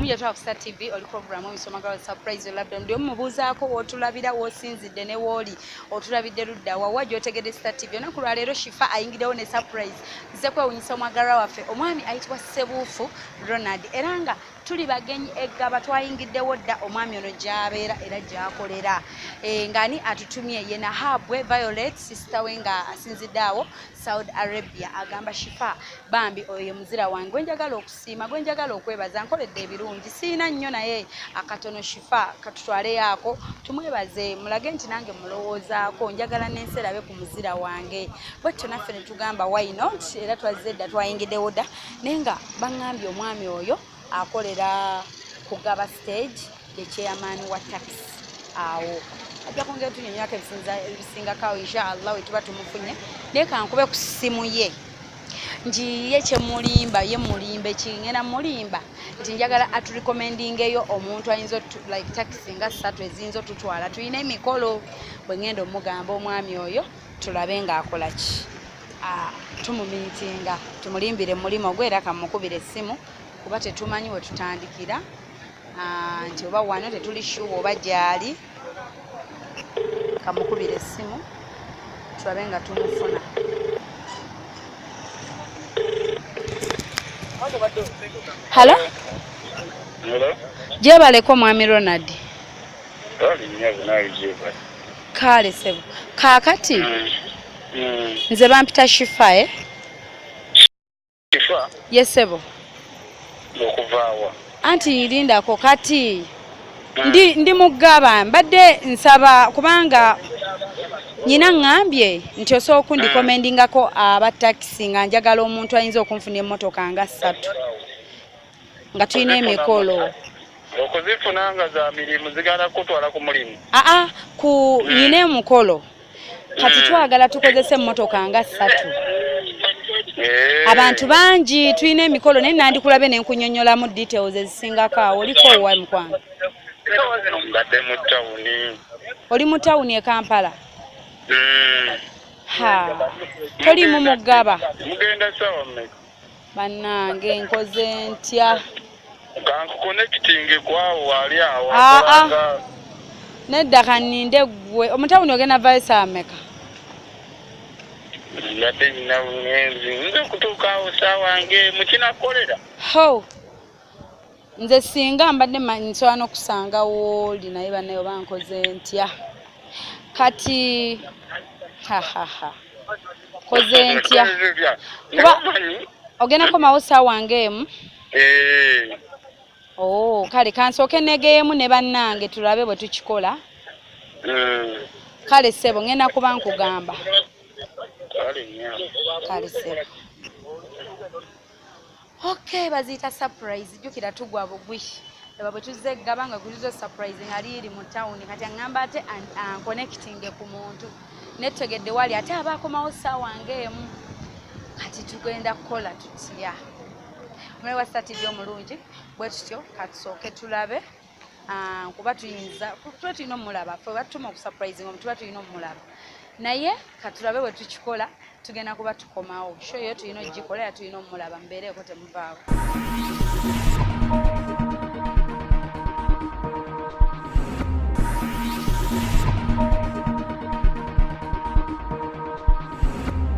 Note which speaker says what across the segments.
Speaker 1: Omujja twa Star TV oli program omusoma girl surprise olabda ndio mubuzaako otulabira wosinzidde ne woli otulabidde ludda wawa jotegede Star TV onaku lwa leero Shifa ayingidewo ne surprise nze kwewunyisa omwagala waffe omwami ayitibwa Sebuufu Ronald eranga tuli bagenyi eggaba twayingiddewo dda omwami ono gy'abeera era gy'akolera ngani atutumye ye Nahabwe Violet sister we nga asinzidde awo Saudi Arabia agamba Shifa bambi oyo ye muzira wange gwenjagala okusiima gwenjagala okwebaza nkoledde ebirungi siina nnyo naye akatono Shifa katutwale yaako tumwebaze mulage nti nange mulowoozaako njagala n'enserabe ku muzira wange bwetyo naffe ne tugamba why not era twazze dda twayingiddewo dda naye nga baŋŋambye omwami oyo akolera ku Gaba stage ye chairman wa taxi awo ajja kwongera tunyonyako ebisingako inshallah wetuba tumufunye naye kankube ku ssimu ye njiye kyemulimba ye mulimbe kingena mulimba nti njagala aturecommendingeyo omuntu ayinza like taxi nga 3 eziyinza tutwala tuyina emikolo bwe ngenda omugamba omwami oyo tulabe ng'akola ki tumumiitinga tumulimbire mulimo gwe era kamukubira essimu kuba tetumanyi we tutandikira nti oba wano tetuli shuwa oba gyali kamukubira essimu tulabe nga tumufuna. Hello?
Speaker 2: Hello?
Speaker 1: Jebaleko mwami Ronald. Kale sebo. Kakati. Nze bampita Shifa
Speaker 2: Shifa?
Speaker 1: Yes sebo.
Speaker 2: Okuvaawa.
Speaker 1: Anti lindako kati. Ndi mugaba mbadde nsaba kubanga nyina ngambye nti osobola okundikomendingako aba taxi nga njagala omuntu ayinza okunfuna emmotoka nga 3 nga tulina emikolo
Speaker 2: okuzifunanga za mirimu zigana kutwala ku mulimu
Speaker 1: ku nyina emukolo kati twagala tukozese emmotoka nga 3 abantu bangi tulina emikolo naye nandikulabe nenkunyonyolamu details ezisingako awo oliko owa mukwano
Speaker 2: mbadde mu tawuni
Speaker 1: oli mu tawuni e Kampala toli mu mugaba
Speaker 2: mugenda sawa mmeka
Speaker 1: bannange nkoze ntya
Speaker 2: kankuconnecting kwawo wali awo
Speaker 1: nedda kaninde gwe omutawuni ogenda vaisa ameka
Speaker 2: mbadde nyina ngenzi nze kutuuka awo saawange mukinakolera
Speaker 1: nze singa mbadde nsobola n'okusangawo oli naye bannaye oba nkoze ntya kati koze ntya kuba ogendako mawo saawange emu kale kansooke negeemu ne bannange tulabe bwe tukikola kale sebo ngenda kuba nkugamba kale sebo okay baziyita surprise jjukira tugwa bugwi eba bwe tuzze eggaba nga gulizo surprise ali eri mu town kati aŋŋamba ate connecting ku muntu netegedde wali ate abakomawo saawange emu kati tugenda kukola tutya omulabe wa Star TV omulungi bwe tutyo katusooke tulabe kuba tuba tulina omulaba fe batuma okusurprising omuntu tuba tulina omulaba naye katulabe bwe tukikola tugenda kuba tukomawo sho yo tulina ogikola era tulina omulaba mbeereeko temuvaawo.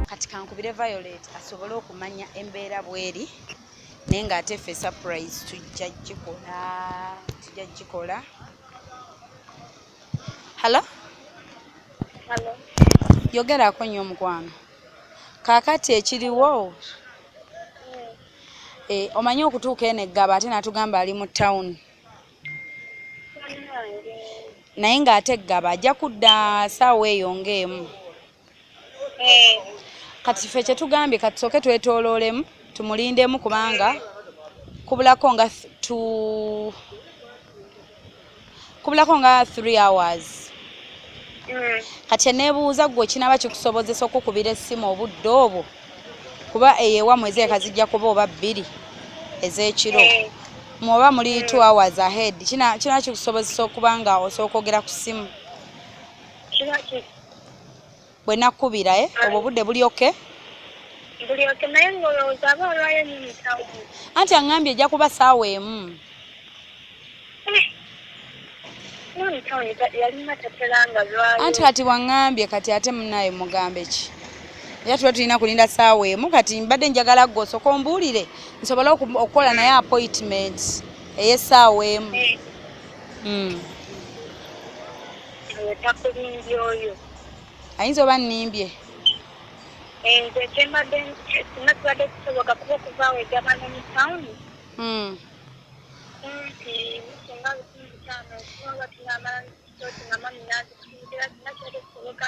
Speaker 1: Kati kankubire Violet asobole okumanya embeera bweri naye ng'ate ffe surprise tujja gikola. Hello?
Speaker 3: Hello.
Speaker 1: Yogerako nnyo omukwano. Kaakati ekiriwo omanyi okutuuka eno eggaba ate natugamba ali mu town naye ng'ate eggaba ajja kudda saawa eyo ng'emu kati ffe kyetugambye katusooke twetooloolemu tumulindemu kubanga kubulako nga 3 hours kati nebuuza gwe kinaba kikusobozesa okukubira essimu obudde obwo kuba eyewa mwezi ekazijja kuba oba 2 ez'ekiro mwoba muli 2 hours ahead kina kikusobozesa okuba nga osooka okwogera ku ssimu bwe nakubira obwo budde buli oke
Speaker 3: naye ng'olowooza aba olwayo nini tawo
Speaker 1: anti aŋŋambye ejja kuba saawa emu
Speaker 3: Mwami town yalina tateranga zwayo.
Speaker 1: Anti kati wangambye kati ate munaye mugambe ki? Era tuba tulina kulinda ssaawa emu kati mbadde njagala gwe osooka ombuulire nsobole okukola naye appointment ey'essaawa emu.
Speaker 3: Takulimbye oyo.
Speaker 1: Ayinza oba nnimbye.
Speaker 3: Nze kyembadde sinatubadde kusoboka kuba okuvaawo egamba ne mu tawuni. Singa bitaano kuba tunamala nga mami nazikugira sinakibadde kusoboka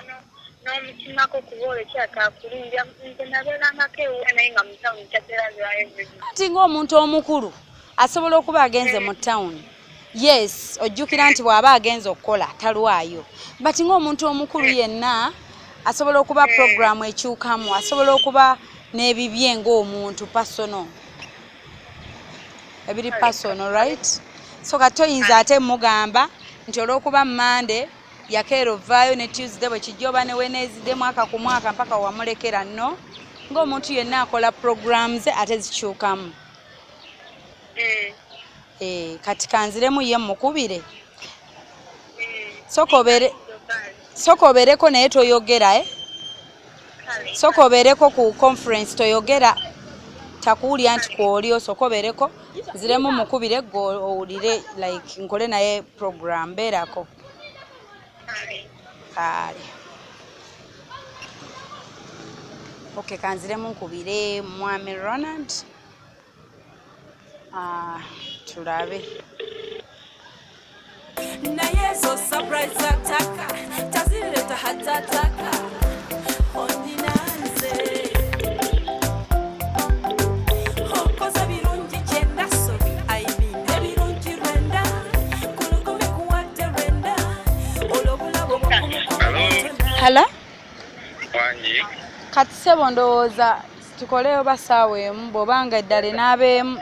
Speaker 3: n'omutimako kuba olwo kyatakulimbya nze nabeerangako ewuwe naye nga mu tawuni taterazaayo.
Speaker 1: Ati ng'omuntu omukulu asobola okuba agenze mu tawuni. Yes, ojjukira nti bw'aba agenze okukola talwayo. But ng'omuntu omukulu yenna asobola okuba programu ekyukamu, asobola okuba n'ebibye ng'omuntu personal. Ebiri personal, right? So kati oyinza ate mugamba nti olw'okuba Monday yakeera ovaayo ne Tuesday bwe kijja oba ne Wednesday mwaka ku mwaka mpaka wamulekera no. Ng'omuntu yenna akola programs ate zikyukamu. Kati kanziremu ye mukubire. Soko obeereko naye toyogera Soko obeereko ku conference toyogera takuwulya nti kwoli osooka obeereko ziremu mukubire gwe owulire like nkole naye program beerako. Kale. Okay, kanziremu nkubire Mwami Ronald. Tulabe.
Speaker 4: Naye zo surprise ataka tazileta hatataka ordinance okoza birungi kyenda sobi aibine birungi rwenda kulukome kuwate rwenda olobulabo
Speaker 1: Hala?
Speaker 2: Wanji.
Speaker 1: Kati sebo ndowooza tukoleyo basaawa emu bw'obanga eddala n'abeemu.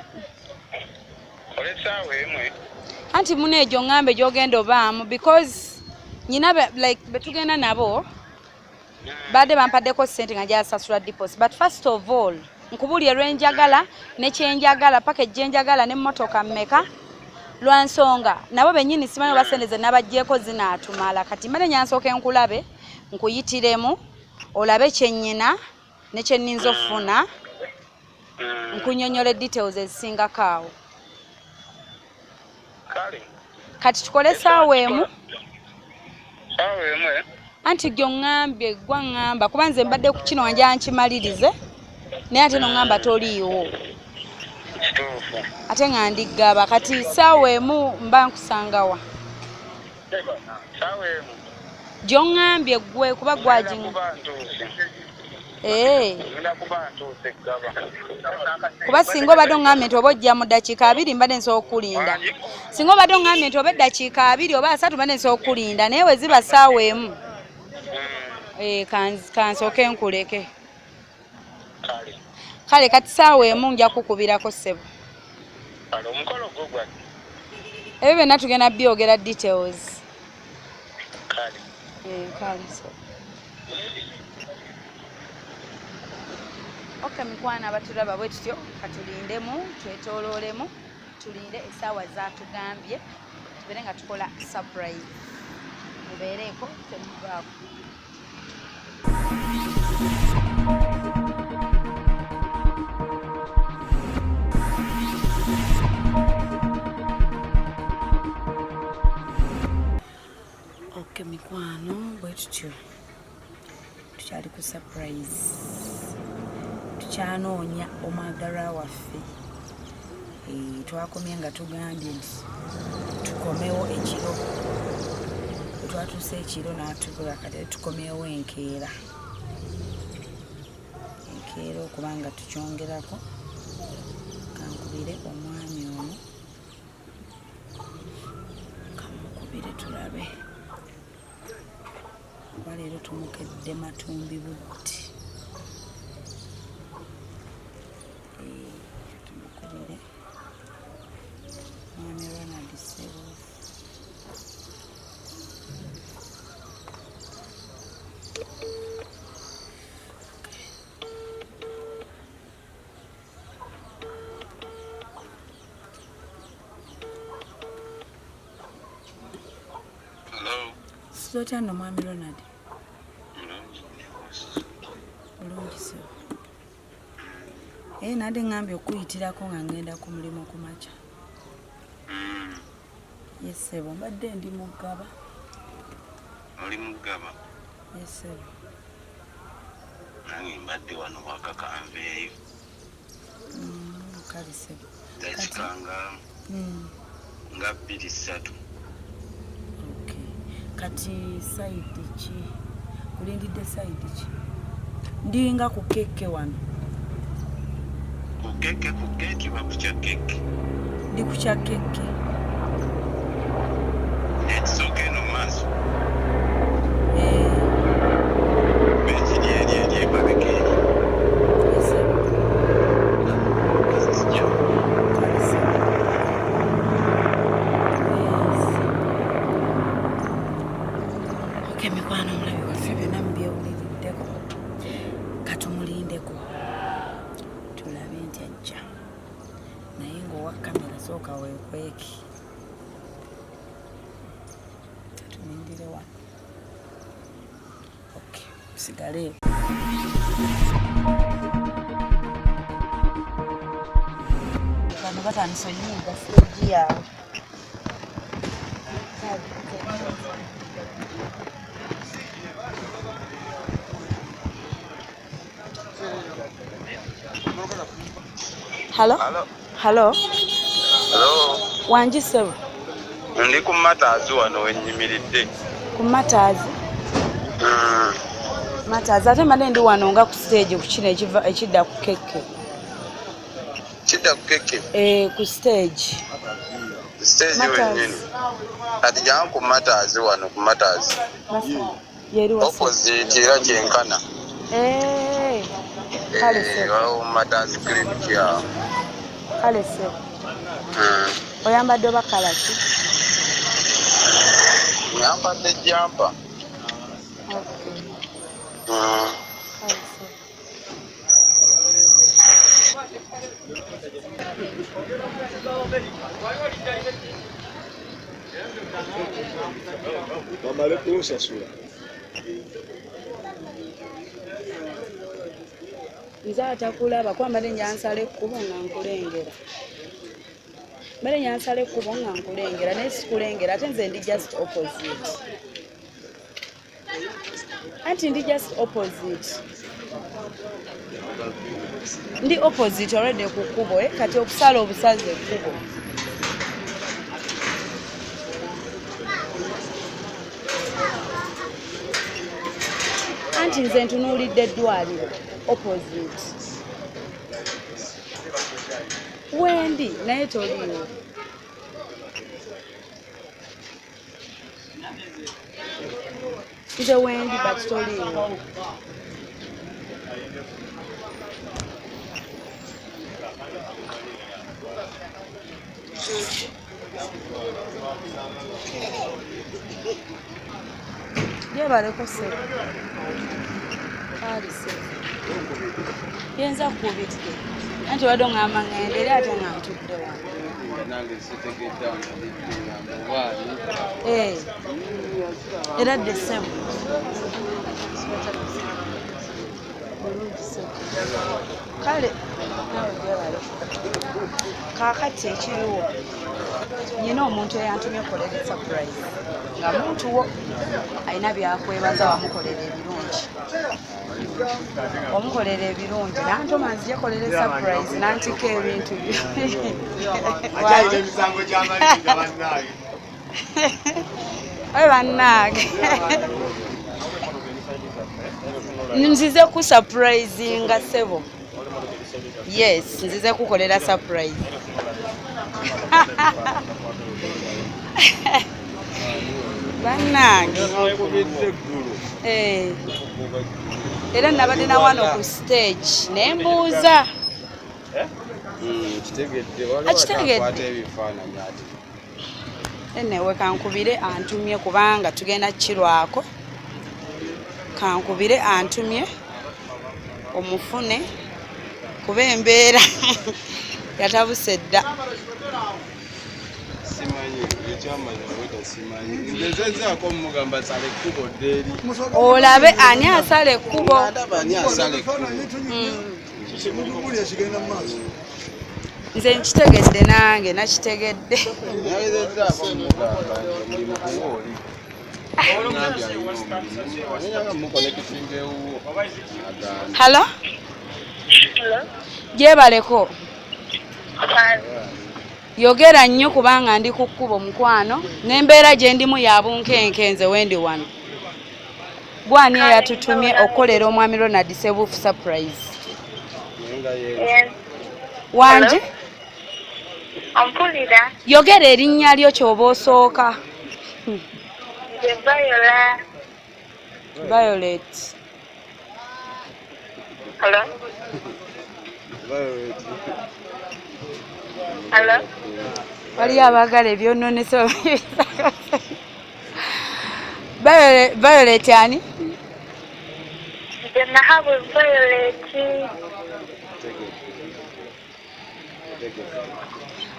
Speaker 2: Kole saawa emu.
Speaker 1: Anti muneejo ngambe gy'ogenda obaamu because nyina like betugenda nabo badde bampaddeko ssente nga gyasasula deposit. But first of all nkubulye lwenjagala ne kyenjagala paka ejjenjagala n'emmotoka mmeka lwansonga nabo bennyini simanyi oba ssente ze nabaggyeko zinaatumala kati mbadde nyansooka enkulabe nkuyitiremu olabe kyennyina ne kyenninza ofuna nkunnyonnyola details ezisingako awo. Kati tukole saawa emu.
Speaker 2: Saawa emu.
Speaker 1: Anti gy'ongambye gwa ngamba kuba nze mbadde ku kino wanja nkimalirize naye ate n'ongamba toliiwo.
Speaker 2: Kituufu.
Speaker 1: Ate nga ndigaba kati saawa emu mba nkusangawa.
Speaker 2: Saawa emu.
Speaker 1: Gy'ongambye gwe kuba gwajinga. Kuba singa obadde ongambye nti oba ojja mu ddakiika 2 mbadde nsobola okukulinda. Singa obadde ongambye nti oba eddakiika 2 oba 3 mbadde nsobola okukulinda naye we ziba saawa emu. Kansooke nkuleke. Kale kati saawa emu nja kukubirako ssebo.
Speaker 2: Omukolo gwo gwa.
Speaker 1: Ebyo byonna tugenda byogera details.
Speaker 2: Kale.
Speaker 1: Kale so. Okay, mikwana abatulaba bwe tutyo katulindemu twetooloolemu tulinde essaawa zaatugambye tubeere nga tukola surprise mubeereeko temuvaako. Okay, mikwano bwe tutyo tukyali ku surprise. Tukyanoonya omwagalwa waffe. Twakomye nga tugambye nti tukomewo ekiro. Twatuuse ekiro n'atubula kati tukomyewo enkeera. Enkeera okuba nga tukyongerako. Kankubire omwami ono. Kamukubire tulabe. Kuba leero tumukedde matumbi budde. Tumukubire. Mwami Ronald Sebo. Owuliriza otya nno mwami Ronald? Bulungi ssebo. Nandi ngambye okuyitirako nga ngenda ku mulimu ku makya. Yes ssebo, mbadde ndi Mugaba.
Speaker 5: Oli Mugaba?
Speaker 1: Yes ssebo.
Speaker 5: Nange mbadde wano wakakanveeyo.
Speaker 1: Kale ssebo.
Speaker 5: Dakikanga nga 2-3.
Speaker 1: Okay. Kati side ki? Kulindidde side ki? Ndinga ku keke wano.
Speaker 5: Ku keke ba ku kya keke?
Speaker 1: Ndi ku kya keke.
Speaker 5: Ekisooka eno maaso? Ekiri eri emabega eri?
Speaker 1: Yes ssebo.
Speaker 5: Kijja.
Speaker 1: Kale ssebo. Okay, mikwano omulabi waffe byonna mubyewuliriddeko. Katumulindeko. Tulabe nti ajja. Naye ng'owa kamera sooka weekweki. Katumulindire wano. Okay, sigale. Bano batandise onnyiga siteegi yaabwe. Hello? Hello?
Speaker 5: Hello?
Speaker 1: Wangi ssebo?
Speaker 5: Ndi ku Mataazi wano wennyimiridde.
Speaker 1: Ku Mataazi? Mataazi ate mbadde ndi wano nga ku stage ku kino ekidda ku keke.
Speaker 5: Kidda ku keke?
Speaker 1: Ku stage.
Speaker 5: Stage
Speaker 1: Mataazi.
Speaker 5: wennyini. Kati janga ku Mataazi wano ku Mataazi.
Speaker 1: Yeri wasa.
Speaker 5: Opposite era kyenkana.
Speaker 1: Kale ssebo.
Speaker 5: Waliwo Mataazi clinic yawo.
Speaker 1: Kale ssebo. Oyambadde oba kala ki?
Speaker 5: Nyambadde jampa.
Speaker 1: Okay. Kale ssebo.
Speaker 6: Bamale kunsasula.
Speaker 1: Nze atakulaba kuba mbadde njansala ekkubo nga nkulengera. Mbadde njansala ekkubo nga nkulengera naye sikulengera ate nze ndi just opposite. Anti ndi just opposite. Ndi opposite already ku kkubo kati okusala obusaze ekkubo. Anti nze ntunuulidde eddwaliro opposite. Wendi naye toliiwo. Nze wendi but toliiwo. Yebaleko ssebo. Kale ssebo. Yenza kubitike. Anti wadde ngamba ngende era ate nga ntudde wano.
Speaker 6: Nange sitegedde ngamba waali.
Speaker 1: Era dde ssebo. Bulungi ssebo. Kale nawe gyebale. Kaakati ekiriwo. Nyina omuntu eyantumye okukolera surprise. Nga muntu wo alina byakwebaza wamukolera ebirungi. Omukolera ebirungi nantoma nzije kolera surprise nantika ebintu byo.
Speaker 6: Akyalina emisango gy'amaliriza bannange.
Speaker 1: Oye bannange. Nzize ku surprise nga ssebo. Yes, nzize kukolera surprise. Bannange. Era nabadde na wano ku stage nembuuza.
Speaker 6: Akitegedde.
Speaker 1: Newe kankubire antumye kubanga tugenda kirwako. Kankubire antumye omufune kuba embeera yatabuse dda.
Speaker 6: simanyi ekyamanya weta simanyi ngezezaako mugamba sale ekkubo ddeeri
Speaker 1: olabe ani asala ekkubo
Speaker 6: ndaba ani asala ekkubo
Speaker 1: nze nkitegedde nange nakitegedde
Speaker 6: nagezezaako mugamba omulimu kuwooli ngambye alina omulimu nenyanga mukonekitinga ewuwo agamba
Speaker 1: halo
Speaker 3: Hello?
Speaker 1: gyebaleko yogera nnyo kubanga ndi ku kkubo mukwano n'embeera gye ndimu ya bunkenke nze wendi wano gwani eyatutumye okukolera omwami Ronald Sebuufu surprise
Speaker 6: nenga ye
Speaker 3: Yes.
Speaker 1: wangi
Speaker 3: Ompulira
Speaker 1: yogera erinnya lyo ky'oba osooka
Speaker 3: nze Viola.
Speaker 1: Violet
Speaker 3: Hello?
Speaker 6: Violet
Speaker 3: Hello?
Speaker 1: waliyo abaagala ebyononese Violet ani
Speaker 3: Nze nahabwe Violet.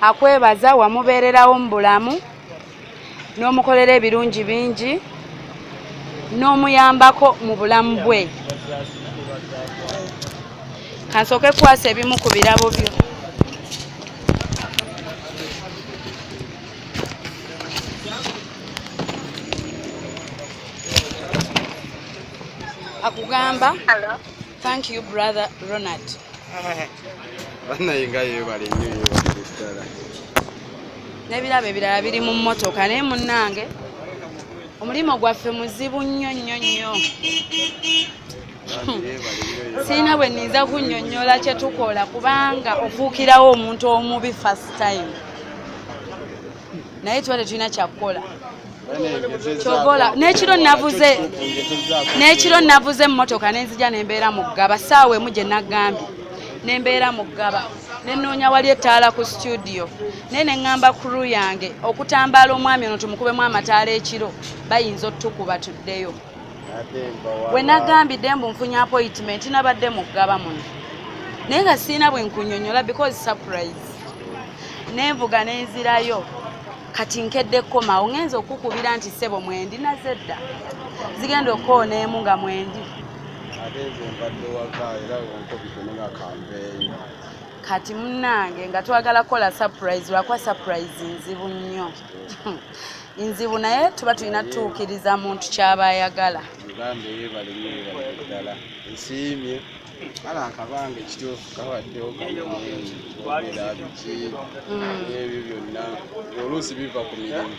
Speaker 1: akwebaza wamubeererawo mu bulamu n'omukolera ebirungi bingi n'omuyambako mu bulamu bwe kansooke kwasa ebimu ku birabo byo akugamba
Speaker 3: Hello?
Speaker 1: thank you brother Ronald
Speaker 6: bannaye nga yeebale nnyo yeebale ddala
Speaker 1: n'ebirabo ebirala biri mu mmotoka naye munnange omulimu gwaffe muzibu nnyo nnyo nnyo siina bwe nninza kunnyonnyola kye tukola kubanga ofuukirawo omuntu omubi first time naye tuba tetulina kyakukola kyogola n'ekiro navuze emmotoka nenzija nembeera mu ggaba saawa emu gye naggambye nembeera mu ggaba nenoonya wali ettaala ku studio naye neŋŋamba kuru yange okutambaala omwami ono tumukubemu amataala ekiro bayinza otukuba tuddeyo bwe nagambidde mbu nfunye appointment nabadde mu ggaba muno naye nga siina bwe nkunyonnyola because surprise nenvuga nenzirayo kati nkedde kkomawo ngenza okukubira nti ssebo mwendi nazedda zigenda okkoona emu nga mwendi
Speaker 6: ate nze mbadde waka era onkobitone nga kampeeyi
Speaker 1: kati munnange nga twagala kukola surprise lwakwa surprise nzibu nnyo nzibu naye tuba tulina tutuukiriza muntu kyaba ayagala
Speaker 6: ugambe yeebale nnyo yeebale ddala nsiimye kale akabanga ekituufu kabaddeho kamubeera biki n'ebyo byonna oluusi biva ku mirimu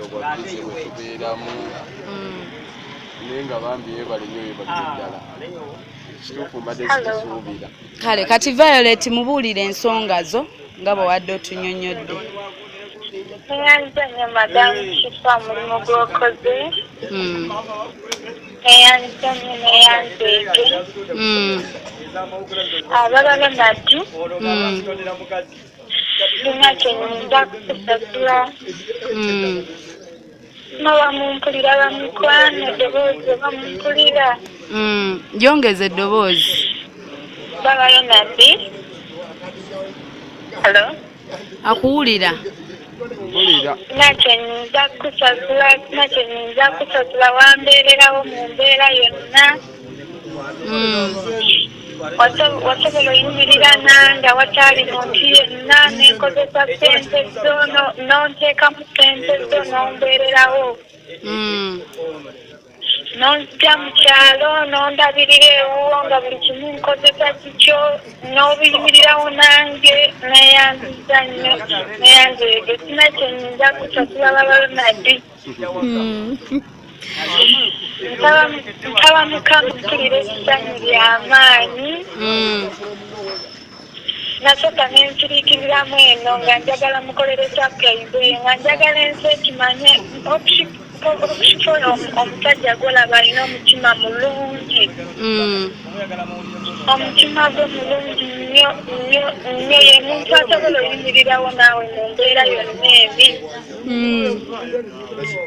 Speaker 6: obwabize bwe tubeeramu naye nga bambi yeebale nnyo yeebale ddala ekituufu mbadde zikisuubira
Speaker 1: kale kati Violet mubuulire ensonga zo nga bwewadde otunnyonnyodde
Speaker 3: Neyanze nnyo madamu Kifa mulimu gw'okoze. Neyanze nnyo neyanzeege. Abalala nati sina kyenyinza kusasula. Bamumpulira bamukwano eddoboozi bamumpulira.
Speaker 1: Yongeza eddoboozi
Speaker 3: Babalo nati. Hello?
Speaker 1: akuwulira
Speaker 6: mpulira
Speaker 3: nakyenyinza kusasula wambeererawo mu mbeera yonna. Wasobola oyimirira nange wataali muntu yenna nenkozesa ssente zo nonteekamu ssente zo nombeererawo nonzija mu kyalo nondabirira ewuwo nga buli kimu nkozesa kikyo n'obiyimirirawo nange neyanziza nnyo neyanzeege sina kyenyinza kusasula babalonadi ntaba mukampulira essanyu ly'amaanyi nasooka nensiriikiriramu eno nga njagala mukolere surprise nga njagala ensi ekimanye omusajja gwolaba alina omutima mulungi omutima gwe mulungi nnyo ye muntu asobola oyimirirawo naawe mu mbeera yonna ebi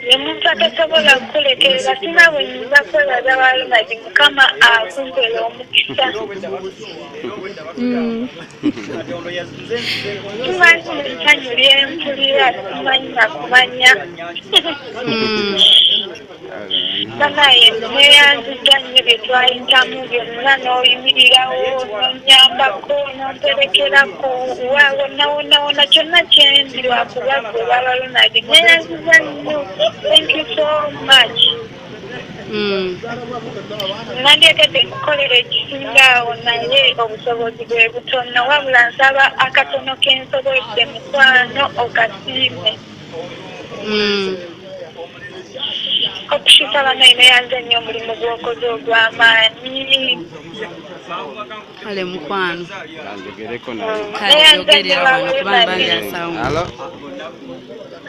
Speaker 3: ye muntu atasobola kukulekerera sinaawe nyinza kwebaza balunagi mukama akumpera omukisa tumanyi mulisanyu lyempulira simanyi nakumanya banaye neyanziza nnyo bye twayitamu byonna n'oyimirirawo nonyambako nomperekerako wona kyonna kyendi lwakuba gwe babalunagi neyanziza nnyo. Thank you so much. Nandyekedde nkukolera ekisingaawo naye obusobozi bwe butono wabula nsaba akatono kensobodde mukwano okasiime okushika banaye neyanze nnyo omulimu gw'okoze ogw'amaanyi
Speaker 1: kale mukwano
Speaker 6: kanjogereko naye.
Speaker 1: kale jogerera wano kubanga banjasawo.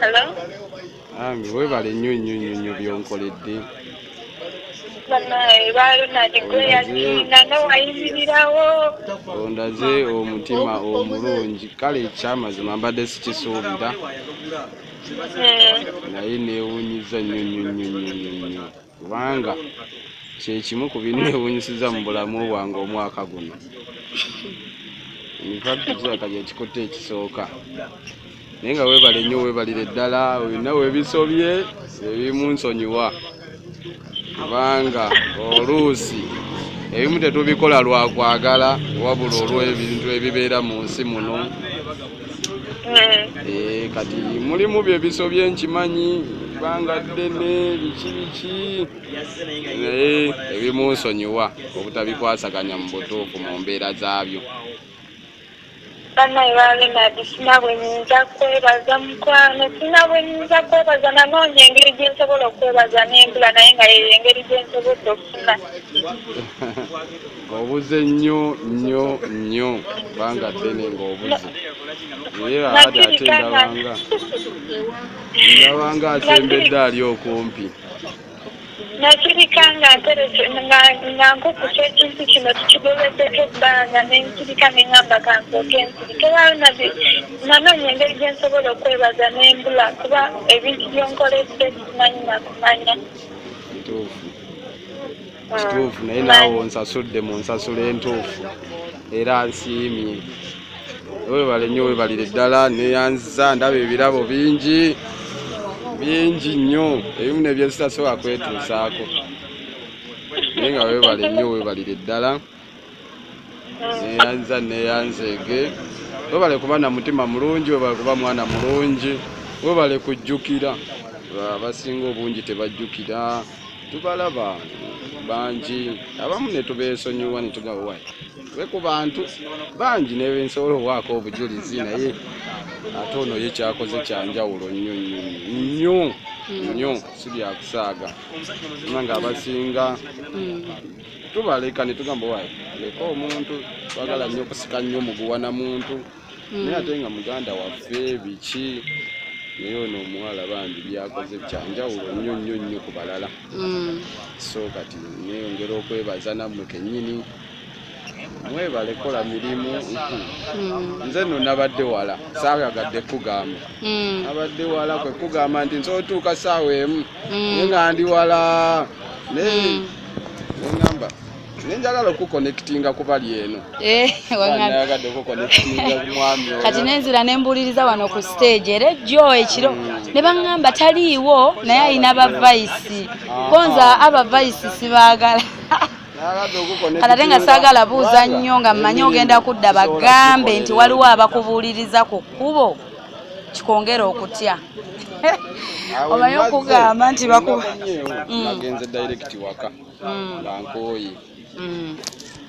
Speaker 3: Hello?
Speaker 6: Ami webale nnyo byonkoledde.
Speaker 3: Banaye balunagi gwe yakiina nowayimirirawo
Speaker 6: Ondaze omutima omulungi kale ekyamazima mbadde sikisuubira naye neewuunyiza nnyo kubanga kyekimu ku binneewuunyisiza mu bulamu bwange omwaka guno. Infact kyekikutte ekisooka naye nga weebale nnyo weebalire ddala olina weebisobye ebimu nsonyiwa kubanga oluusi ebimu tetubikola lwakwagala wabula olw'ebintu ebibeera mu nsi muno. Kati mulimu byebisobye nkimanyi kubanga ddene biki naye ebimu nsonyiwa obutabikwasaganya mu butuufu mu mbeera zaabyo.
Speaker 3: banaye balunagi sina bwe nyinza kwebaza mukwano sina bwe nyinza kwebaza nanoonya engeri gyensobola okwebaza n'embula naye nga yeyo engeri gyensobodde okufuna
Speaker 6: ng'obuze nnyo kubanga ddene ng'obuze naye ate ndabanga asembedde ali okumpi.
Speaker 3: nakirika nga nterese nga nkukusa ekintu kino tukigobeddeko ebbanga nenkirika neŋŋamba kansooke ensirike balunagi nanoonya engeri gyensobola okwebaza n'embula kuba ebintu byonkoledde simanyi nakumanya.
Speaker 6: Kituufu naye naawe onsasudde mu nsasula entuufu era nsiimye. Weebale nnyo weebalire ddala neyanziza ndaba ebirabo bingi nnyo ebimu nebyesitasobola kwetuusaako naye nga weebale nnyo weebalire ddala neyanziza neyanzeege. Weebale kuba na mutima mulungi weebale kuba mwana mulungi weebale kujjukira abasinga obungi tebajjukira tubalaba bangi abamu ne tubeesonyiwa ne tugawa we ku bantu bangi nebensobola owaako obujulizi naye ate ono ye kyakoze kyanjawulo nnyo si byakusaaga nga abasinga tubaleka ne tugamba wayi leka omuntu twagala nnyo okusika nnyo muguwana muntu naye ate nga muganda waffe biki naye ono omuwala bambi byakoze kyanjawulo nnyo ku balala. So kati neyongera okwebaza nammwe kennyini mwebale kola mirimu. Nze nno nabadde wala saayagadde kugamba nabadde wala kwe kugamba nti nsobola otuuka ssaawa emu naye nga ndi wala neŋŋamba nenjagala okuconnectinga ku bali eno nayagadde okuconnectinga ku mwami oyo
Speaker 1: kati nenzira nembuliriza wano ku stage era ejjo ekiro ne baŋŋamba taliiwo naye alina abavayisi bonza abavayisi sibaagala ate nga saagala buuza nnyo nga mmanyi ogenda kudda bagambe nti waliwo abakubuuliriza ku kkubo kikongera okutya omanyi okugamba nti
Speaker 6: nagenze direct waka bankooye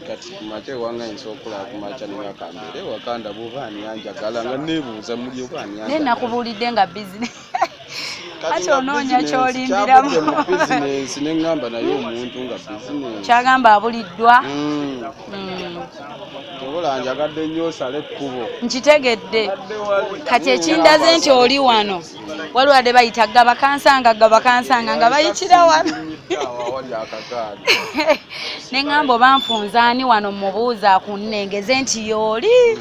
Speaker 6: kati kumakya ewange nsobola okulaba kumakya nengakambere ewaka ndabuuba ani yanjagala nga neebuuza muli oba ani yanjagala
Speaker 1: naye nakubuulidde nga bizinesi ati onoonya kyolimbiramu
Speaker 6: bizinesi neŋŋamba naye omuntu nga bizinesi
Speaker 1: kyagamba abuliddwa
Speaker 6: tobola njagadde nnyo osale ekkubo
Speaker 1: nkitegedde kati ekindaze nti oli wano waliwo wadde bayita gabakansanga nga bayitira wano
Speaker 6: oli akakaali.
Speaker 1: Ne ŋŋamba oba nfunze ani wano mubuuza akunnengeze nti y'oli.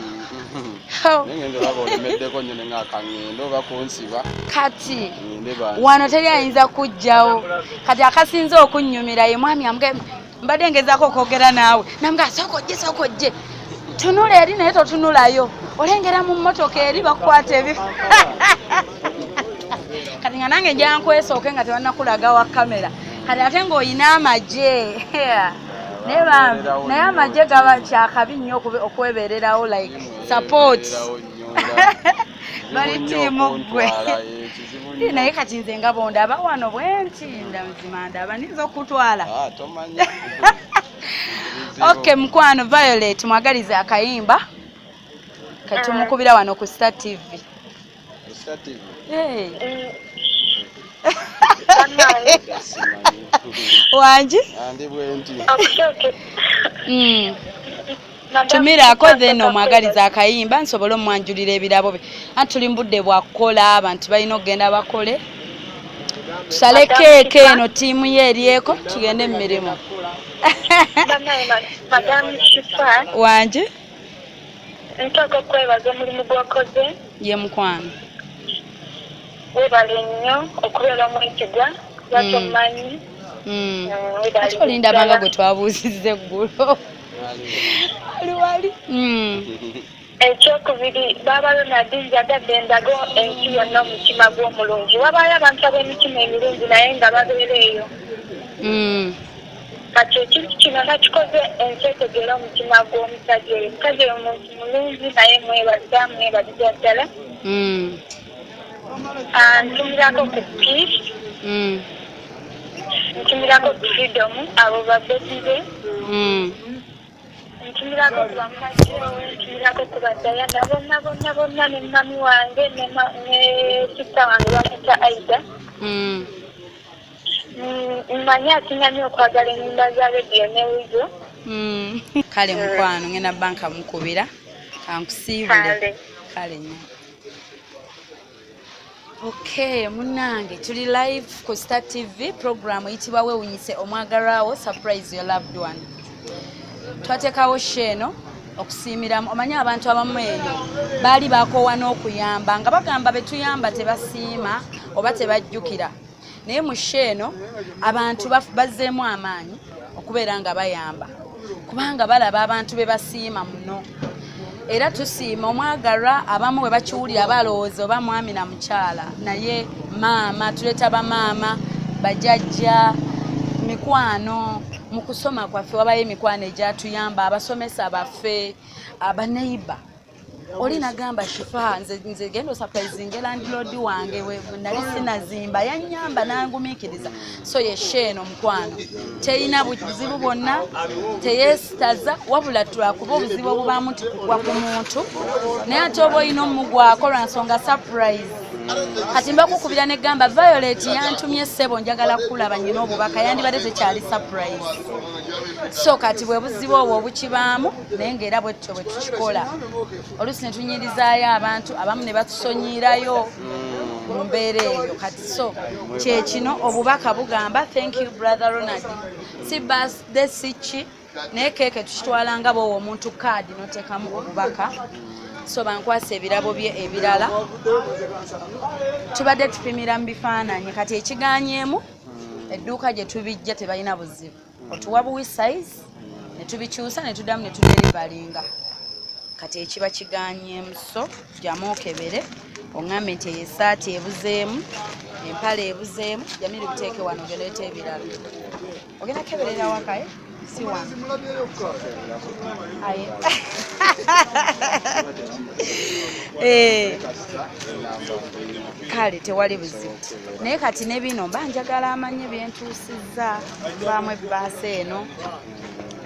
Speaker 6: Nengende olaba olemeddeko nnyo ne ng'akaŋŋendo oba kunsiba.
Speaker 1: Kati
Speaker 6: Ngende bansi.
Speaker 1: wano teri ayinza kuggyawo. Kati akasinze okunnyumira ye mwami amuge mbadde ngezaako okwogera naawe. Namuga sooka ojje. Tunula eri naye totunulayo. Olengera mu mmotoka eri bakukwata ebifu. Kati nga nange njala nkwesooke nga tebannakulaga wa kamera. Kati ate ng'olina amagye. Naye amagye gaba kyakabi nnyo okwebeererawo like support. Bali tiimu ggwe. Naye kati nze nga bondaba wano bwe nti ndamuzima ndaba niyinza okutwala.
Speaker 6: Tomanyi.
Speaker 1: Okay, mukwano Violet mwagaliza akayimba. Kati tumukubira wano ku Star TV.
Speaker 6: Star TV.
Speaker 1: Wanji?
Speaker 6: Andi bwenti.
Speaker 1: Tumiraako then omwagaliza akayimba nsobole omwanjulira ebirabo bye. Anti tuli mu budde bwa kukola abantu balina okugenda bakole. Tusale keeke eno ttiimu ye eryeko tugende mu mirimu.
Speaker 3: Madam Shifa.
Speaker 1: Wanji?
Speaker 3: Ntaka okwebaza omulimu gw'okoze.
Speaker 1: Ye mukwano.
Speaker 3: Weebale nnyo okubeera omwesigwa lwatomanyi.
Speaker 1: Ate olinda banga gwe twabuuzizza eggulo. Wali.
Speaker 3: Ekyokubiri Baaba Ronald njagadde ndago ensi yonna omutima gw'omulungi. Wabaayo abantu ab'emitima emirungi naye nga babeera eyo. Kati ekintu kino nakikoze ensi etegeera omutima gw'omusajja oyo. Omusajja oyo muntu mulungi naye mwebaza ddala. Ntumirako ku peace. Ntumirako ku freedom abo babesi be. Ntumirako ku bamajjewe, ntumirako ku badayana bonna ne mami wange ne sista wange bamuyita Aida. Mmanyi asiŋŋamye okwagala ennyimba za rediyo ne wizo.
Speaker 1: Kale mukwano ngenda banka mukubira kankusiibule. Kale nnyo. Okay, munange tuli live ku Star TV program eyitibwa Weewuunyise omwagalwawo surprise your loved one. Twateekawo sheno okusiimiramu omanyi abantu abamu eyo baali bakoowa n'okuyamba nga bagamba betuyamba tebasiima oba tebajjukira. Naye mu sheno abantu bazzeemu amaanyi okubeera nga bayamba kubanga balaba abantu be basiima muno. Era tusiima omwagalwa abamu bwe bakiwulira balowooza oba mwami na mukyala naye maama tuleeta bamaama bajjajja mikwano mu kusoma kwaffe wabayo emikwano egyatuyamba abasomesa baffe abaneiba oli nagamba Shifa nze genda osapurayizinga landlord wange we nali sinazimba yannyamba nangumiikiriza so yesheeno mukwano teyina buzibu bwonna teyeesitaza wabula twakuba obuzibu obubaamu nti kugwa ku muntu naye ate oba olina omugwako lwa nsonga surprise kati mbakukubira negamba Violet yantumye ssebo njagala kulaba nnyina obubaka yandibadde tekyali surprise so kati bwe buzibu obwo obukibaamu naye ng'era bwetyo bwe tukikola oluusi ne tunyirizaayo abantu abamu ne batusonyiirayo mu mbeera eyo kati so kyekino obubaka bugamba thank you brother Ronald si birthday si ki naye keeke tukitwala nga bwowa omuntu kaadi n'oteekamu obubaka so bankwasa ebirabo bye ebirala tubadde tupimira mu bifaananyi kati ekigaanyeemu edduuka gye tubijja tebalina buzibu otuwa buwi size ne tubikyusa ne tuddamu ne tuderivalinga kati ekiba kigaanyeemu so jjamu okebere oŋŋambe nti eyo essaati ebuzeemu empale ebuzeemu jamiri buteeke wano ogenda ebirala ogenda keberera wakaye si wano kale tewali buzibu naye kati ne bino mba njagala amanye byentuusizza baamu ebbaasa eno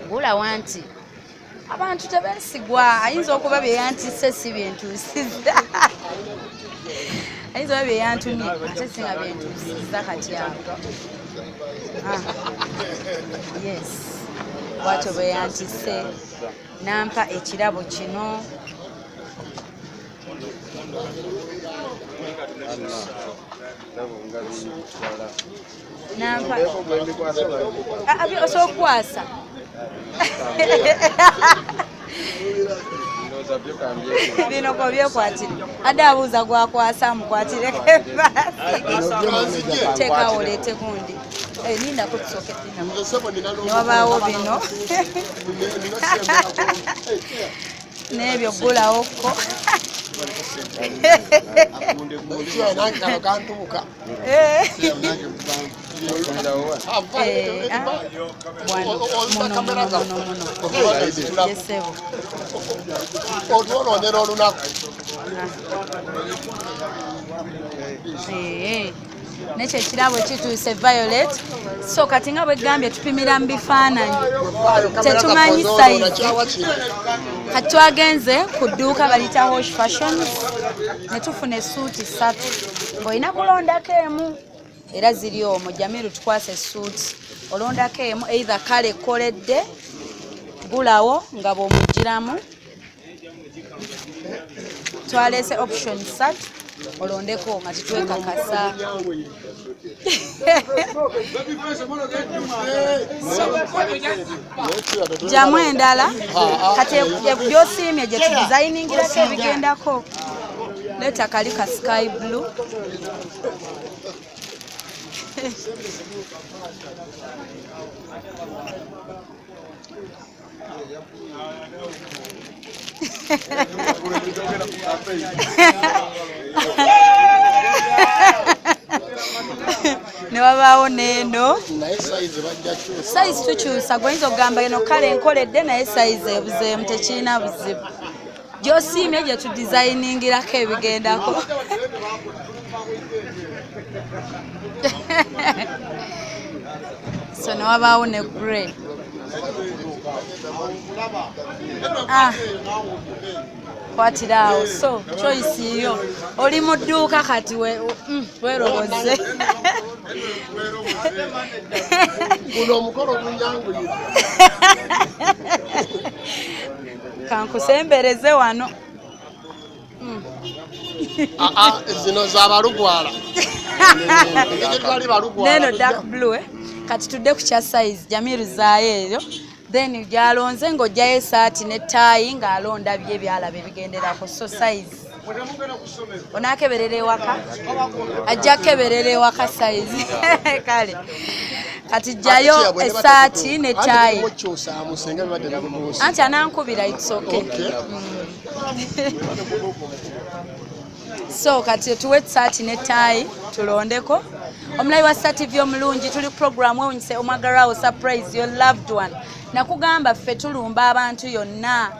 Speaker 1: gulawa nti abantu tebeesigwa ayinza okuba byeyantisse si byentuusizza ayinza oba byeyantumye ate singa byentuusizza kati awo yes bwatyo bweyantisse nampa ekirabo kino Nampa. Abi osokwasa. Bino ko byekwatire. Ada abuuza gwakwasa mukwatireko basi. Teka olete gundi. Ninda kutusoke tina. Wabaawo bino. Nebyo gulawo ko. Nekyo ekirabo kituuse Violet. So kati nga bwegambye tupimira mu bifaananyi tetumanyi sayizi. Kati twagenze ku dduuka baliyita Hosh Fashions ne tufuna essuuti 3 ng'olina kulondako emu era ziri omwo. Jamiru tukwasa essuuti olondako emu either kale ekkoledde gulawo nga bw'omugiramu. Twaleese option 3 olondeko nga titwekakasa. Jamu endala kati gyosiimye gye tudizayiningirako ebigendako. Leeta kali ka sky blue. Ne wabaawo neeno sayizi tukyusa gwoyinza okugamba eno kale enkoledde naye sayizi ebuzeemu tekirina buzibu. Gyosiimye gye tudizayiningirako ebigendako. So ne wabaawo ne grey. Kwatirawo so choice yo oli mu dduuka kati weeroboze.
Speaker 7: Guno omukolo gunyanguyira.
Speaker 1: Kankusembereze wano.
Speaker 7: Zino z'abalugwala.
Speaker 1: Neno dark blue kati tudde ku kya size Jamiru zaayo eyo. Then gyalonze ng'ojjayo esaati ne taayi ng'alonda bye byalaba ebigenderako. So size onaakeberera ewaka ajja keberera ewaka size kale kati jjayo esaati ne taayi anti anankubira it's okay. So kati tuwe esaati ne taayi tulondeko. Omulayi wa Star TV omulungi tuli program ewunyise Omagarawo surprise your loved one. Nakugamba ffe tulumba abantu yonna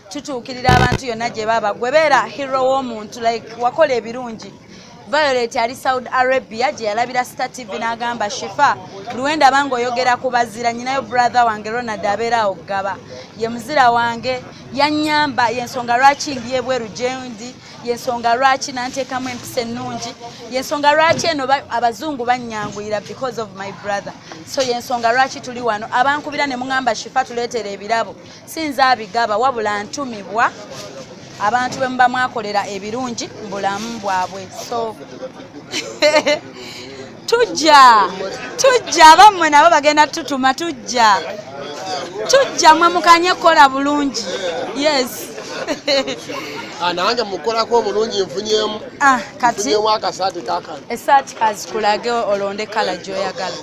Speaker 1: tutuukirira abantu yonna gye baba gwe beera hero w'omuntu like wakola ebirungi. Violet ali Saudi Arabia gye yalabira Star TV n'agamba Shifa luwenda bango oyogera ku bazira nyinayo brother wange Ronald abeera awo Gaba ye muzira wange yannyamba yensonga lwaki ndiye bweru gyendi yensonga lwaki nanteekamu empisa ennungi yensonga lwaki eno abazungu bannyanguyira because of my brother. So yensonga lwaki tuli wano abankubira ne mungamba Shifa tuleetera ebirabo sinza abigaba wabula ntumibwa abantu bwe mba mwakolera ebirungi mbulamu bwabwe. So tujja abammwe nabo bagenda tutuma tujja mwe mukanye kola bulungi. Yes.
Speaker 7: Nange mukolako obulungi nfunyemu.
Speaker 1: Kati
Speaker 7: akasaati kakano.
Speaker 1: Esaati kazikulage olonde kala gy'oyagala.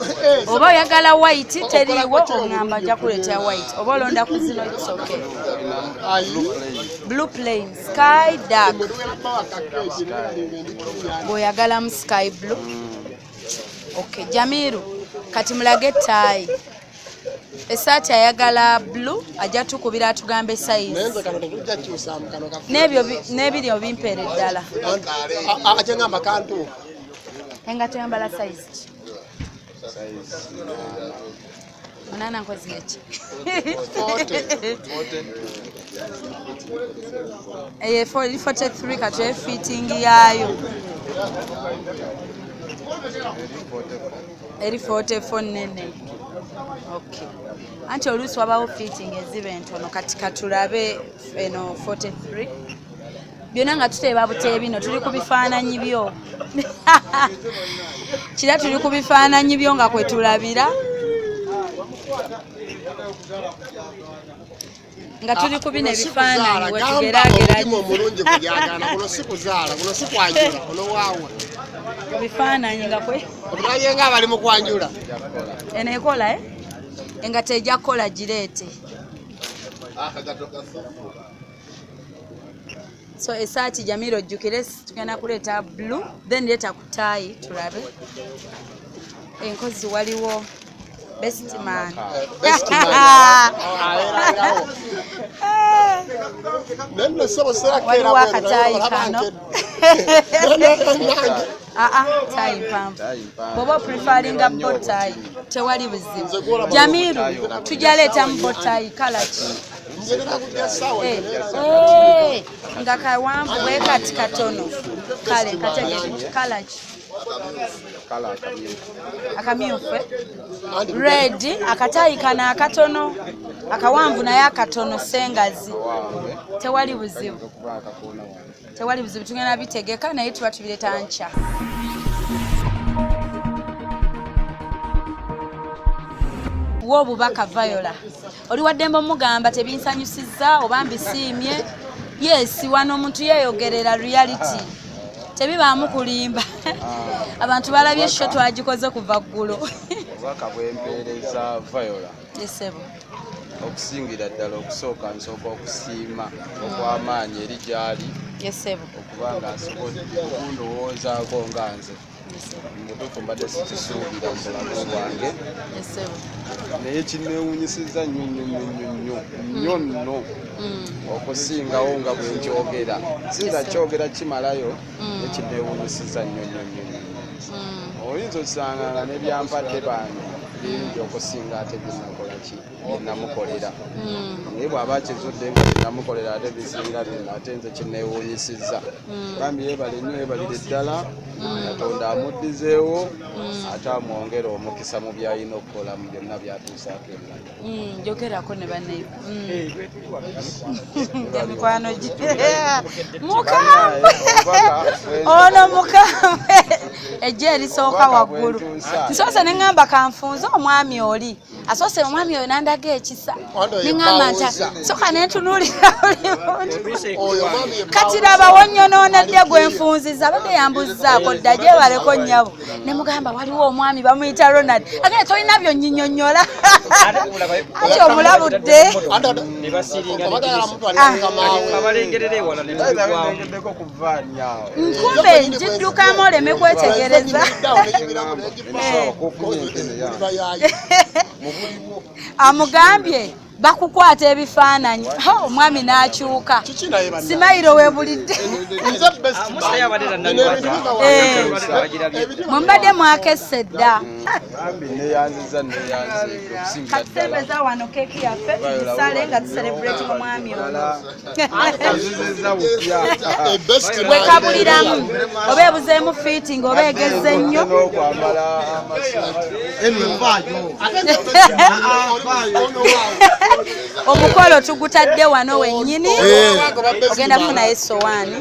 Speaker 1: Oba oyagala white teriiwo oŋŋamba ajja kuleetera white. Oba olonda ku zino it's okay. Blue plain, sky dark. Bw'oyagalamu sky blue. Okay, Jamiru kati mulage taayi. Esaati ayagala blue ajja tukubira atugambe size. N'ebiri obimpeere ddala.
Speaker 7: Ate ngamba kantu.
Speaker 1: Engato yambala size ki? Munana nkozi neki? 43 kati fitting yaayo. Eri 44 nene. Okay. Anti oluusi wabaawo fitting eziba entono kati katulabe eno 43. byonna nga tuteeba buteebi bino tuli ku bifaananyi byo kira tuli ku bifaananyi byo nga kwe tulabira nga tuli ku bino ebifaananyi we tugeraageranya
Speaker 7: omulungi kulyagana kuno si kuzaala kuno si kwanjula kuno waawa
Speaker 1: bifaananyi nga kwe
Speaker 7: obulaye nga abali mu kwanjula
Speaker 1: eno ekola nga tejja kukola gireete so esaati Jamila ojjukire tugenda kuleeta blue then leeta ku taayi tulabe enkozi waliwo best man waliwo akataayi kano taayi mpanvu bw'oba prefaringa botaayi tewali buzibu Jamiru tujja leetamu botaayi kalaki nga kawanvu bwe kati katono kale kategere kalaki akamyufu red akataayi kano akatono akawanvu naye akatono sengazi tewali buzibu tugenda bitegeka naye tuba tubireeta nkya w'obubaka Viola oli waddembe omugamba tebinsanyusizza oba mbisiimye yes wano omuntu yeeyogerera reality tebibaamu kulimba abantu balabye sho twagikoze kuva ggulo
Speaker 6: obubaka bwempeereza Viola
Speaker 1: yesebo
Speaker 6: okusingira ddala okusooka nsooka okusiima okw'amaanyi eri gy'ali
Speaker 1: yesebo
Speaker 6: okuba nga nsobodde okundowoozaako nga nze mutuufu mbadde sikisuubira mu bulamu bwange naye kinneewunyisizza nnyo nno okusingawo nga bwe nkyogera sinza kyogera kimalayo naye kinneewunyisizza nnyo oyinza osanga nga nebyampadde bange bingi okusinga ate binakola ki binamukolera naye bw'aba akizudde nga binamukolera ate bisinga bino ate nze kinneewuunyisizza bambi yeebale nnyo yeebalire ddala Katonda amuddizeewo ate amwongere omukisa mu byalina okukola mu byonna byatuusaako engalo
Speaker 1: njogerako ne banne emikwano gye mukambwe ono mukambwe ejja erisooka waggulu nsoose ne ŋŋamba kanfunze omwami oli asoose omwami oyo nandaga ekisa ne ŋŋamba nti soka nentunuulira buli muntu kati raba wonnyonoonedde gwe nfunziza abadde yambuzzaako dda gyebaleko nnyabo ne mugamba waliwo omwami bamuyita Ronald agende tolina byonnyinyonnyola ati omulabudde nkumbe njiddukamo oleme kwetegereza amugambye bakukwata ebifaananyi omwami n'akyuka simayiro weebulidde mwembadde mwakesse dda katusembeza wano keeki yaffe tusale nga tuserebrate omwami ono wekabuliramu oba ebuzeemu fiiting oba egeze nnyo omukolo tugutadde wano wennyini ogenda kufunayo essowaani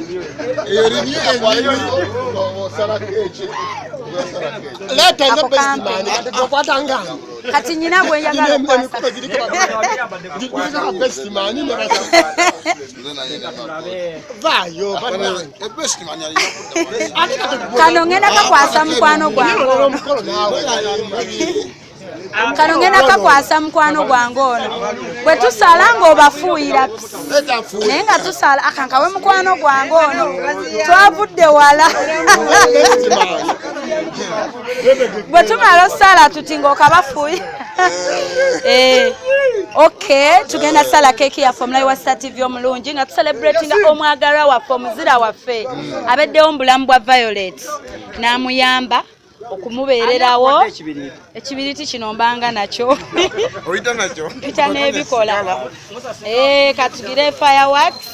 Speaker 1: kati nyina gwe njagala kano ngenda kakwasa mukwano gwange kano ngenda kakwasa mukwano gwange ono bwe tusala ng'obafuuyira naye nga tusala akankawe mukwano gwange ono twavudde wala bwe tumala osala tuti ng'okabafuuyira okay tugenda sala keeki yaffe omulayi wa Star TV omulungi nga tucelebratinga omwagalwa waffe omuzira waffe abeddewo mu bulamu bwa Violet n'amuyamba okumubeererawo ekibiriti kino mbanga nakyo mpita n'ebikola katugire fireworks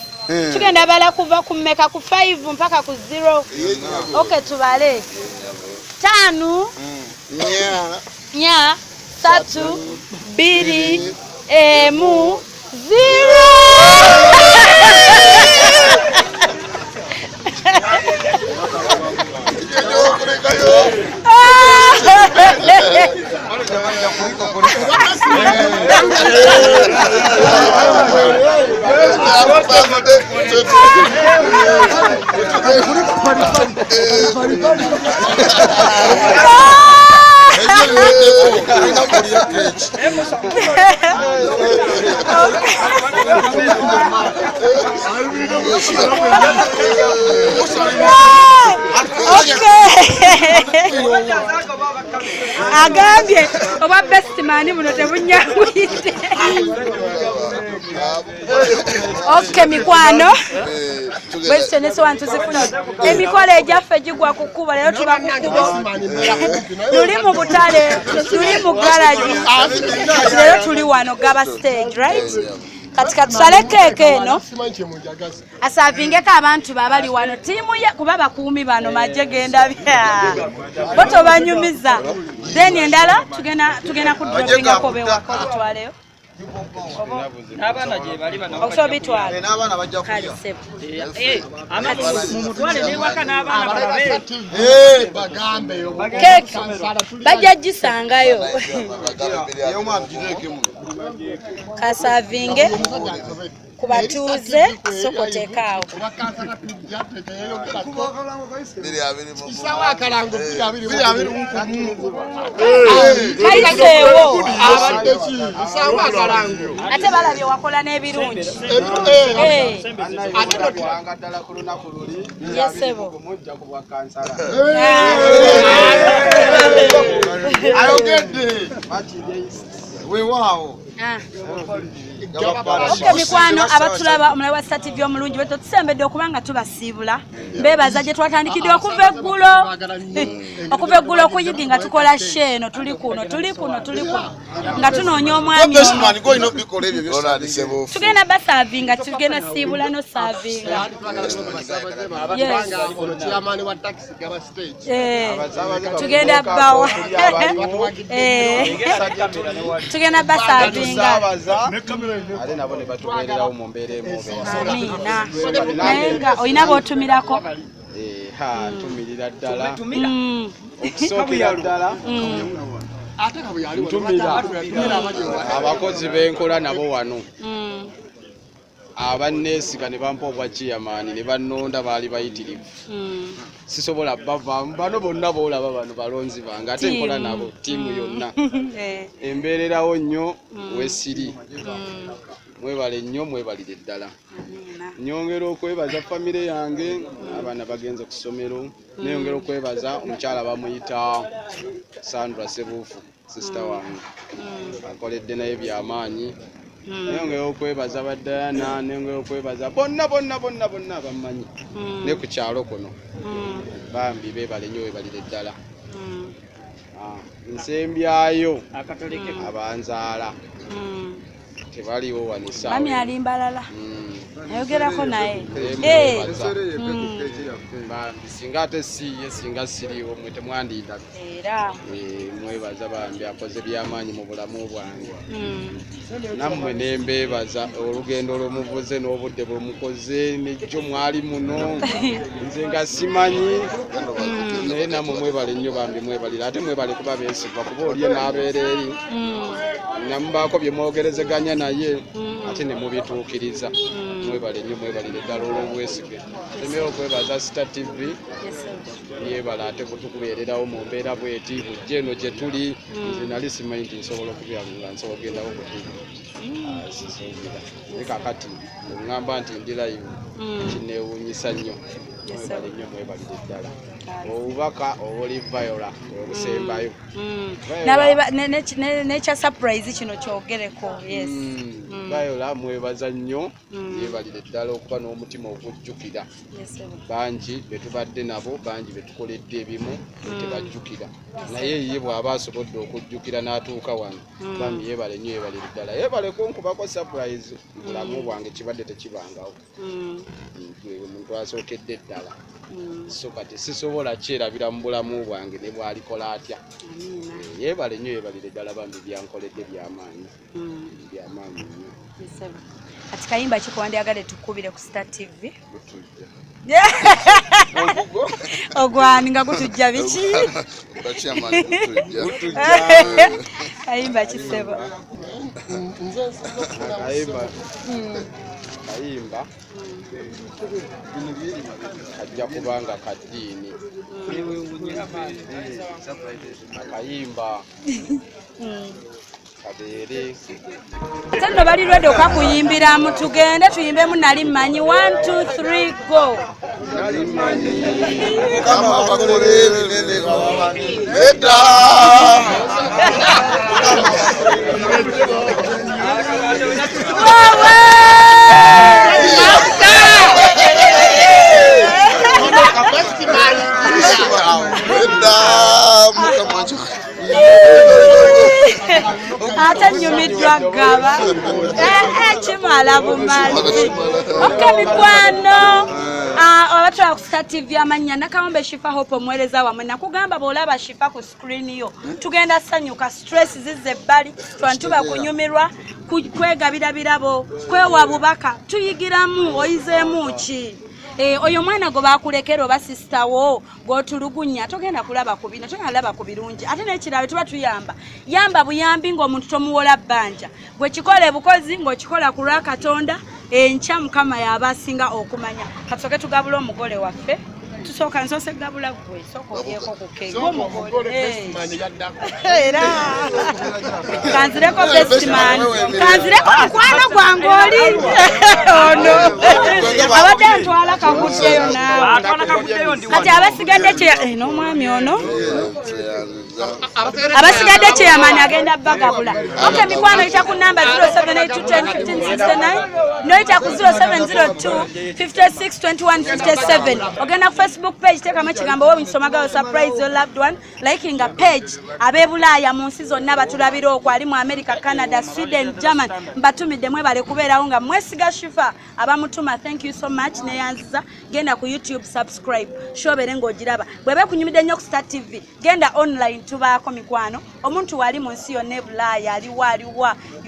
Speaker 1: tugenda bala kuva ku mmeka ku 5 mpaka ku 0 okay tubale 5 nya 3 2 1 0 agambye oba best man buno tebunyanguyidde. Okay mikwano bwese nesowa tuzifunye emikolo egyaffe gigwa ku kkubo leero tuba ku kkubo tuli mu butale tuli mu garagi leero tuli wano gaba stage right kati katusale keeke eno asaavingeko abantu babali wano tiimu ye kuba bakuumi bano majje genda bya bo tobanyumiza then endala tugenda kudropingako bewaka obutwaleyo
Speaker 8: n'abaana gye bali bano
Speaker 1: okusobola bitwala
Speaker 7: n'abaana bajja
Speaker 1: kale
Speaker 7: kuja
Speaker 1: sebo
Speaker 8: mumutwale n'ewaka n'abaana balabe
Speaker 7: bagambeyo
Speaker 1: keeki bajja gisangayo kasaavinge ku batuuze sokoteekaawo kayiseewo ate balabye wakola n'ebirungi yesebo
Speaker 7: ayogedde weewaawo
Speaker 1: mikwano abatulaba omulabe wa Star TV omulungi beto tusembedde okubanga tubasiibula mbebaza gye twatandikidde okuva eggulo okuyigi nga tukola sheeno tuli kuno nga tunoonya omwami tugenda basaavinga tugenda siibula nosaavinga tugenda bawa tugenda basaavinga
Speaker 6: ate nabo ne batubeererawo mu mbeera emubeera.
Speaker 1: Amiina. Naye nga olina b'otumirako?
Speaker 6: Ntumirira ddala. Okusookera ddala. Ntumira abakozi b'enkola nabo wano. Abanneesiga ne bampa obwa chairman ne bannonda baali bayitirivu. Sisobola bavaamu bano bonna boolaba bano balonzi bange ate nkola nabo ttiimu yonna. Embeererawo nnyo wesiri. Mwebale nnyo mwebalire ddala. Nyongera okwebaza famire yange abaana bagenze ku ssomero. Neyongera okwebaza omukyala bamuyita Sandra Sebufu sister wange. Akoledde naye byamaanyi. Neyongera okwebaza Badayana, neyongera okwebaza bonna abamanyi ne ku kyalo kuno bambi beebale nnyo weebalire ddala. Nsembyayo abanzaala tebaliwo wanisa
Speaker 1: mami alimbalala ayogerako naye
Speaker 6: singa ate siye singa siriwo mwe temwandinda
Speaker 1: era
Speaker 6: mwebaza bambi akoze byamaanyi mu bulamu bwange nammwe nembeebaza olugendo lwomuvuze n'obudde bwemukoze nejjo mwali muno nze nga simanyi naye nammwe mwebale nnyo bambi mwebalira ate mwebale kuba beesigwa kuba olye n'abeera eri namubaako bye mwogerezeganya naye ate ne mubituukiriza mwebale nnyo mwebalire ddala olw'obwesige temera okwebaza Star TV yeebala ate kutukubeererawo mu mbeera bweti bujja eno gye tuli nze nali simanyi nti nsobola okubyanga nsobola ogendawo sisuubira naye kakati oŋŋamba nti ndi live kineewuunyisa nnyo mwebale nnyo mwebalire ddala obubaka obuli Viola obusembayo
Speaker 1: nekya surprise kino kyogereko yes
Speaker 6: Viola mwebaza nnyo yeebalire ddala okuba n'omutima ogujjukira bangi betubadde nabo bangi betukoledde ebimu tebajjukira naye ye bw'aba asobodde okujjukira n'atuuka wano bambi yeebale nnyo yeebalire ddala yeebale kunkubako surprise bulamu bwange kibadde tekibangawo omuntu asookedde ddala so kati sisobola kyerabira mu bulamu bwange ne bw'alikola atya yeebale nnyo yeebalire ddala bambi byankoledde byamaanyi nnyo.
Speaker 1: Kati kayimba ki kwandiyagala tukubire ku Star TV? Ogwani nga gutujja biki? Kayimba kisebo.
Speaker 6: akayimba kajja kubanga kaddiini akayimba kabeere
Speaker 1: ate nno bali lwedde okakuyimbiramu tugende tuyimbemu nali mmanyi 1 2 3 go
Speaker 9: kama bakole binene edda
Speaker 1: ate nyumiddwa gaba kimala bumazi okemikwano obatwala ku Star TV amanya Nakawombe Shifa Hope omuweereza wamwe nakugamba bw'olaba Shifa ku screen yo tugenda sanyuka stress zizze ebbali twantu bakunyumirwa kwegabira birabo kwewa bubaka tuyigiramu oyizeemu ki oyo mwana go bakulekera oba sister wo gotulugunya togenda kulaba ku bino togenda kulaba ku birungi ate n'ekirawe tuba tuyamba yamba buyambi ng'omuntu tomuwola bbanja bwe kikola ebukozi ng'okikola ku lwa Katonda enkya Mukama yaba asinga okumanya kasooke tugabula omugole waffe tusooka nsoose gabula gwe sooka olyeko ku keeki omugole era kanzireko best man kanzireko mukwano gwange oli ono abadde ntwala kakuddeyo naawe kati abasigadde kye n'omwami ono abasigadde kyeyamanya agenda bagabula oke mikwano yita ku namba 0782101569 noyita ku 0702562157 ogenda ku Facebook page teekamu ekigambo Winsomagayo surprise your loved one liking a page ab'ebulaaya mu nsi zonna batulabira okwo ali mu America, Canada, Sweden, German mbatumidde mwebale kubeerawo nga mwesiga Shifa abamutuma thank you so much neyanziza genda ku YouTube subscribe shobere ng'ogiraba bwebe kunyumidde nnyo ku Star TV genda online tubaako mikwano omuntu wali mu nsi yonna ebulaaya aliwa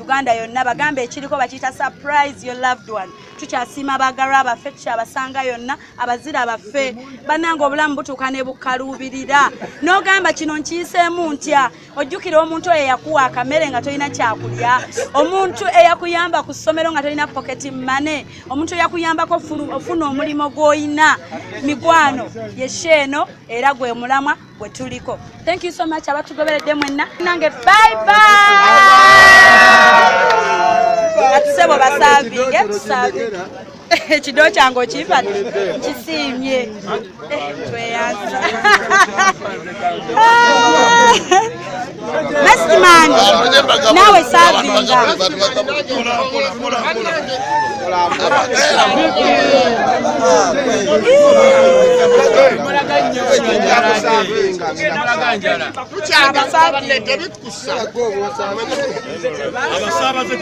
Speaker 1: Uganda yonna bagambe ekiriko bakiyita surprise your loved one tukyasiima abagalwa abaffe tukyabasanga yonna abazira abaffe bannanga obulamu butuuka ne bukaluubirira n'ogamba kino nkiyiseemu ntya ojjukira omuntu oyo eyakuwa akamere nga tolina kyakulya omuntu eyakuyamba ku ssomero nga tolina pocket money omuntu eyakuyambako ofuna omulimu gw'oyina mikwano yesheeno era gwe mulamwa gwe tuliko thank you so much abatugoberedde mwenna nange bye atusebo basaavinge tusaavinge ekido kyange okimpadde nkisiimye tweyanza Best man nawe saavinga
Speaker 7: Abasaabaze